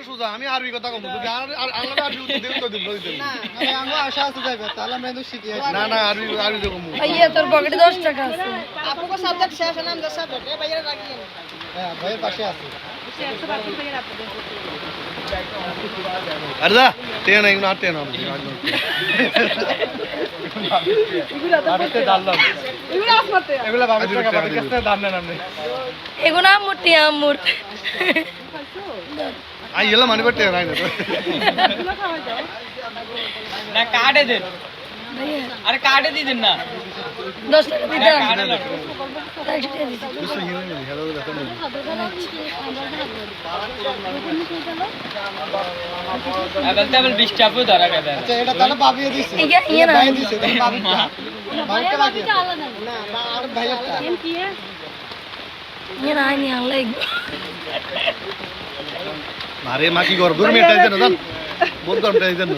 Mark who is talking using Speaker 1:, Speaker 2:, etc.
Speaker 1: সুজা আমি আরবি কথা কম যদি আংলা আরবি উত্তর দিব না আমি আঙ্গো আশা আছে যাইবে তাহলে আমি তো শিখি না না আরবি আরবি দেব
Speaker 2: ভাইয়া তোর পকেটে 10 টাকা আছে
Speaker 3: আপুকে সাবজেক্ট শেষ নাম দে সাবজেক্ট এ ভাইয়া রাখিয়েন
Speaker 1: হ্যাঁ ভাইয়ের পাশে আছে
Speaker 3: 112 ভাইয়া রাখতে
Speaker 1: আরদা তেন এগুলো আর তেন এগুলো বাবার টাকা বাবার কাছে দাম নেন আপনি
Speaker 2: এগুলো আমুরটি আমুর
Speaker 1: আই এলা মানি করতে রাই না
Speaker 4: না কার্ডে দেন আরে কার্ডে দিয়ে দেন না
Speaker 2: 10 টাকা দিতে
Speaker 4: কার্ডে না
Speaker 1: বুঝছো কি না হ্যালো দেখো না
Speaker 4: বলতে বল 20 টাকা ধরা গেছে
Speaker 1: আচ্ছা এটা তাহলে বাবিয়ে দিছে
Speaker 2: ইয়ে না
Speaker 1: ভাই দিছে বাবিটা বাবিটা লাগে না আর ভাইয়াটা
Speaker 2: ইয়ে না আইনি আনলাই
Speaker 1: আরে মা কি করব দূর মেটাই দেন বহুত গরম টাই দেন